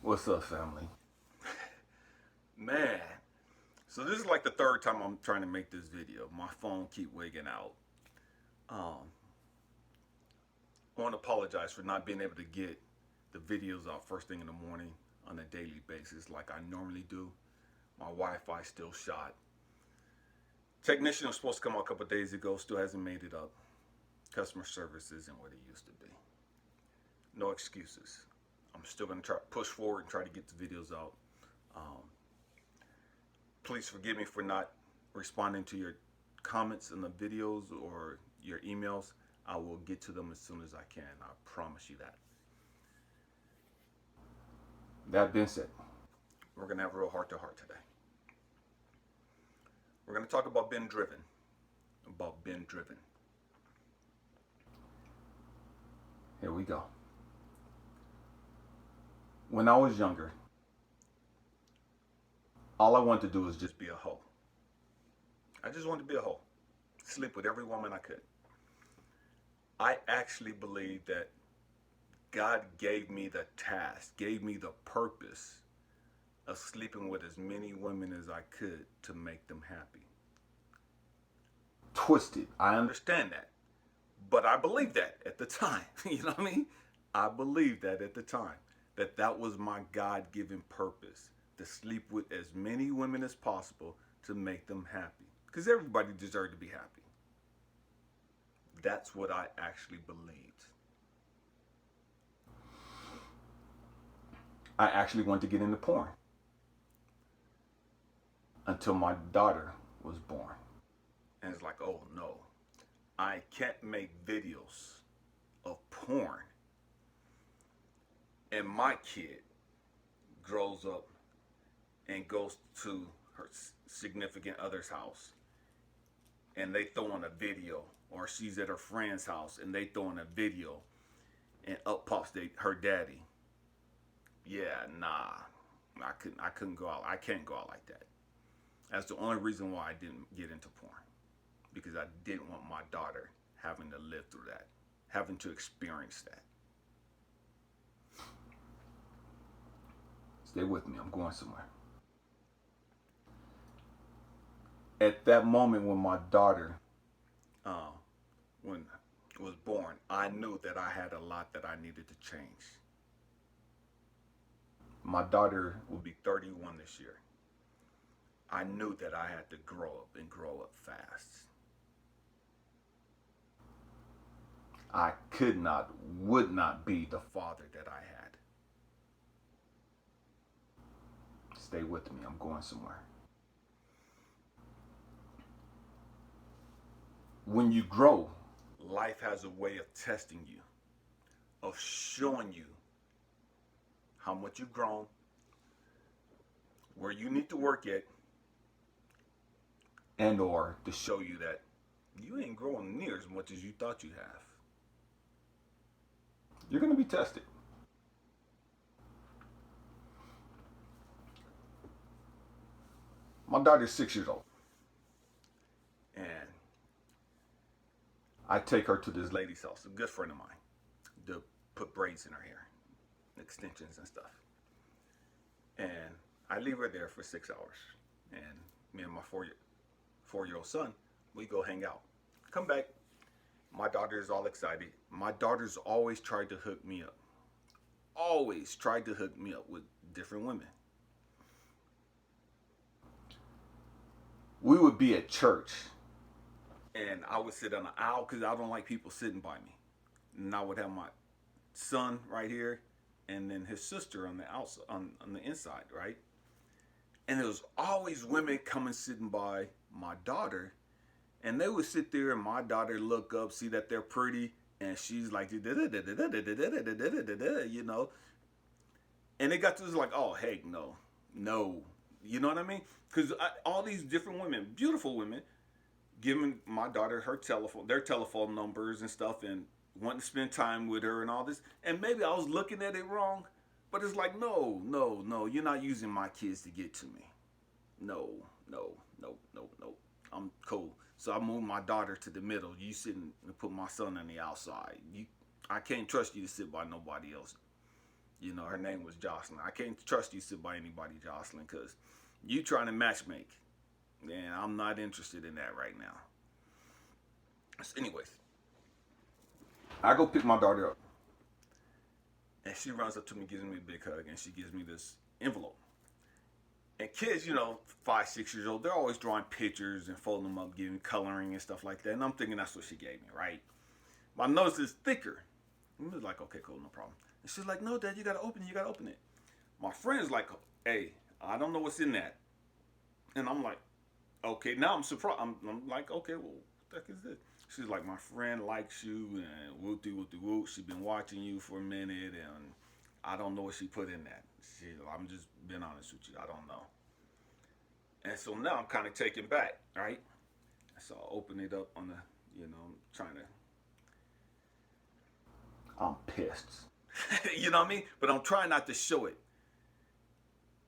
What's up, family? Man, so this is like the third time I'm trying to make this video. My phone keep wigging out. Um, I want to apologize for not being able to get the videos out first thing in the morning on a daily basis like I normally do. My Wi-Fi still shot. Technician was supposed to come out a couple of days ago, still hasn't made it up. Customer service isn't what it used to be. No excuses. I'm still going to try to push forward and try to get the videos out. Um, Please forgive me for not responding to your comments in the videos or your emails. I will get to them as soon as I can. I promise you that. That being said, we're going to have a real heart to heart today. We're going to talk about being driven. Here we go. When I was younger, all I wanted to do was just be a hoe. I just wanted to be a hoe. Sleep with every woman I could. I actually believe that God gave me the task, gave me the purpose of sleeping with as many women as I could to make them happy. Twisted. I understand that. But I believed that at the time. You know what I mean? I believed that at the time. That was my God-given purpose. To sleep with as many women as possible to make them happy. Because everybody deserved to be happy. That's what I actually believed. I actually wanted to get into porn. Until my daughter was born. And it's like, oh no, I can't make videos of porn. And my kid grows up and goes to her significant other's house and they throw on a video, or she's at her friend's house and they throw on a video and up pops her daddy. Yeah, nah, I couldn't go out. I can't go out like that. That's the only reason why I didn't get into porn, because I didn't want my daughter having to live through that, having to experience that. Stay with me, I'm going somewhere. At that moment when my daughter was born, I knew that I had a lot that I needed to change. My daughter will be 31 this year. I knew that I had to grow up and grow up fast. I could not, would not be the father that I had. Stay with me, I'm going somewhere. When you grow, life has a way of testing you, of showing you how much you've grown, where you need to work at, and or to show you that you ain't growing near as much as you thought you have. You're going to be tested. My daughter's 6 years old. And I take her to this lady's house, a good friend of mine, to put braids in her hair, extensions and stuff. And I leave her there for 6 hours. And me and my four-year-old son, we go hang out. Come back. My daughter is all excited. My daughter's always tried to hook me up. Always tried to hook me up with different women. We would be at church, and I would sit on the aisle because I don't like people sitting by me. And I would have my son right here, and then his sister on the outside, on the inside, right? And there was always women coming sitting by my daughter, and they would sit there, and my daughter look up, see that they're pretty, and she's like, you know. And it got to this like, oh, heck no. You know what I mean? Because all these different women, beautiful women, giving my daughter their telephone numbers and stuff, and wanting to spend time with her and all this. And maybe I was looking at it wrong, but it's like, no, you're not using my kids to get to me. No. I'm cool. So I moved my daughter to the middle. You sit and put my son on the outside. I can't trust you to sit by nobody else. You know, her name was Jocelyn. I can't trust you sit by anybody, Jocelyn, because you trying to matchmake. And I'm not interested in that right now. So anyways, I go pick my daughter up. And she runs up to me, gives me a big hug, and she gives me this envelope. And kids, you know, 5, 6 years old, they're always drawing pictures and folding them up, giving coloring and stuff like that. And I'm thinking that's what she gave me, right? My nose is thicker. I was like, okay, cool, no problem. And she's like, no, Dad, you gotta open it, you gotta open it. My friend's like, hey, I don't know what's in that. And I'm like, okay, now I'm surprised. I'm like, okay, well, what the heck is this? She's like, my friend likes you and whoopty whoopty whoop. She's been watching you for a minute and I don't know what she put in that. I'm just being honest with you. I don't know. And so now I'm kind of taken back, right? So I open it up on the, I'm trying to. I'm pissed. You know what I mean? But I'm trying not to show it.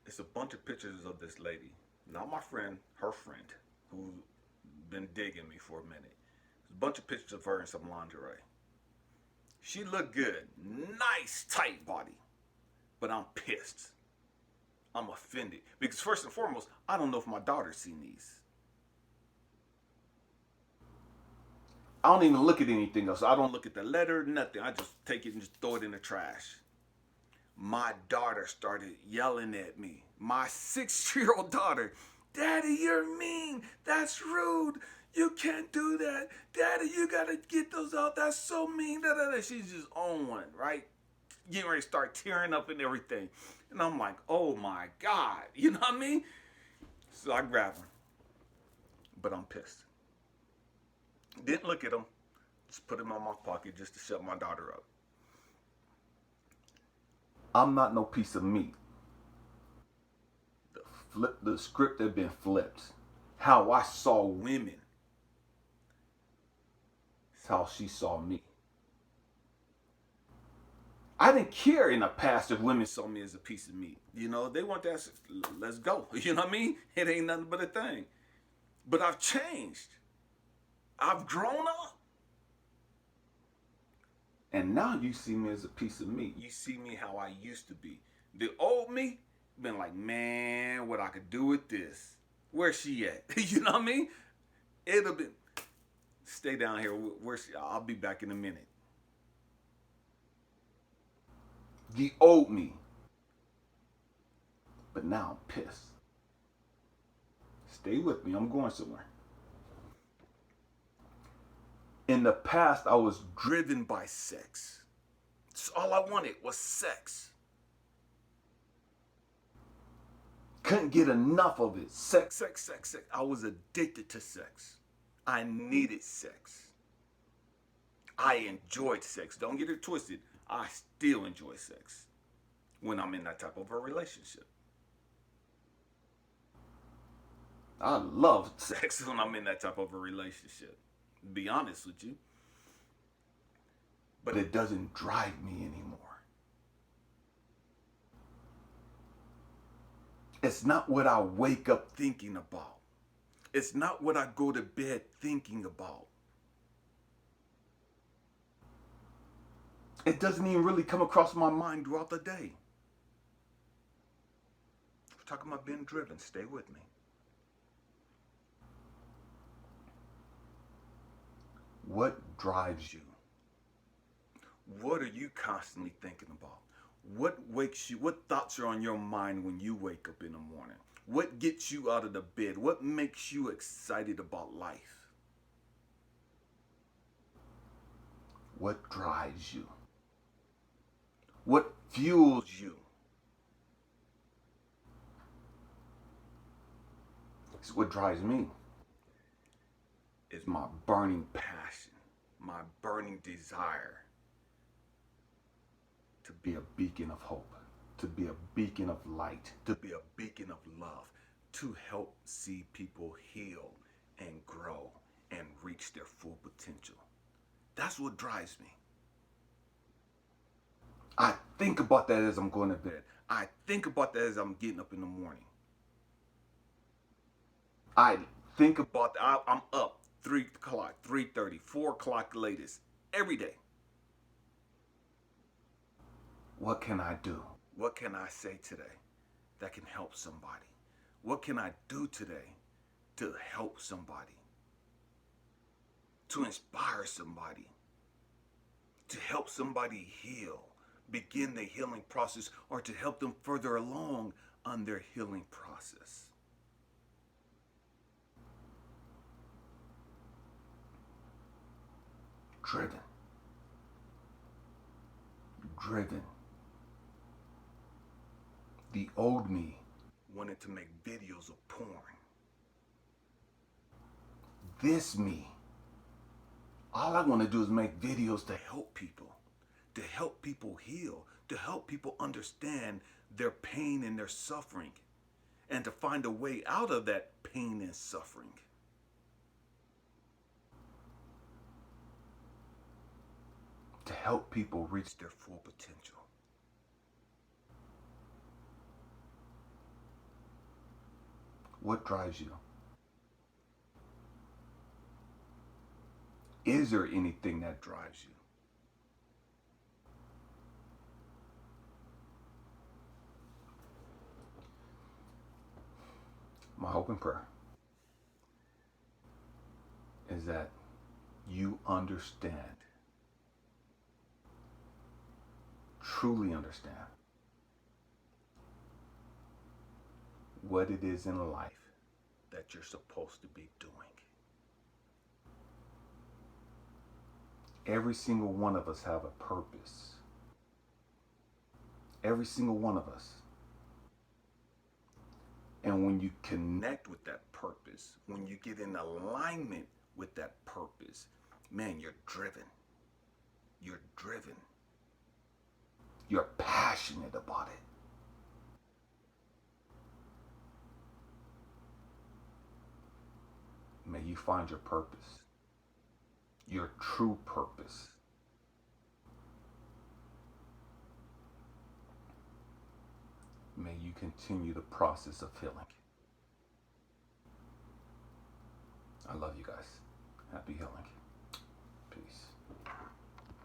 It's a bunch of pictures of this lady. Not my friend, her friend, who's been digging me for a minute. There's a bunch of pictures of her in some lingerie. She looked good. Nice, tight body. But I'm pissed. I'm offended. Because first and foremost, I don't know if my daughter's seen these. I don't even look at anything else. I don't look at the letter, nothing. I just take it and just throw it in the trash. My daughter started yelling at me. My 6-year-old daughter. Daddy, you're mean. That's rude. You can't do that. Daddy, you got to get those out. That's so mean. Da, da, da. She's just on one, right? Getting ready to start tearing up and everything. And I'm like, oh my God. You know what I mean? So I grab her. But I'm pissed. Didn't look at him. Just put him in my pocket just to shut my daughter up. I'm not no piece of meat. The script had been flipped. How I saw women. It's how she saw me. I didn't care in the past if women saw me as a piece of meat. You know, they want that, let's go. You know what I mean? It ain't nothing but a thing. But I've changed. I've grown up. And now you see me as a piece of meat. You see me how I used to be. The old me been like, man, what I could do with this. Where's she at? You know what I mean? It'll be, stay down here. Where's she? I'll be back in a minute. The old me. But now I'm pissed. Stay with me. I'm going somewhere. In the past, I was driven by sex. That's all I wanted was sex. Couldn't get enough of it. Sex, sex, sex, sex. I was addicted to sex. I needed sex. I enjoyed sex. Don't get it twisted. I still enjoy sex when I'm in that type of a relationship. I love sex when I'm in that type of a relationship. Be honest with you. But it doesn't drive me anymore. It's not what I wake up thinking about. It's not what I go to bed thinking about. It doesn't even really come across my mind throughout the day. We're talking about being driven. Stay with me. What drives you? What are you constantly thinking about? What wakes you? What thoughts are on your mind when you wake up in the morning? What gets you out of the bed? What makes you excited about life? What drives you? What fuels you? It's what drives me. Is my burning passion, my burning desire to be a beacon of hope, to be a beacon of light, to be a beacon of love, to help see people heal and grow and reach their full potential. That's what drives me. I think about that as I'm going to bed. I think about that as I'm getting up in the morning. I think about that. I'm up 3 o'clock, 3:30, 4 o'clock latest every day. What can I do? What can I say today that can help somebody? What can I do today to help somebody? To inspire somebody? To help somebody heal, begin the healing process, or to help them further along on their healing process? Driven. Driven. The old me wanted to make videos of porn. This me, all I want to do is make videos to help people heal, to help people understand their pain and their suffering, and to find a way out of that pain and suffering. To help people reach their full potential. What drives you? Is there anything that drives you? My hope and prayer is that you understand, truly understand, what it is in life that you're supposed to be doing. Every single one of us have a purpose. Every single one of us. And when you connect with that purpose, when you get in alignment with that purpose, man, you're driven. You're driven. You're passionate about it. May you find your purpose, your true purpose. May you continue the process of healing. I love you guys. Happy healing.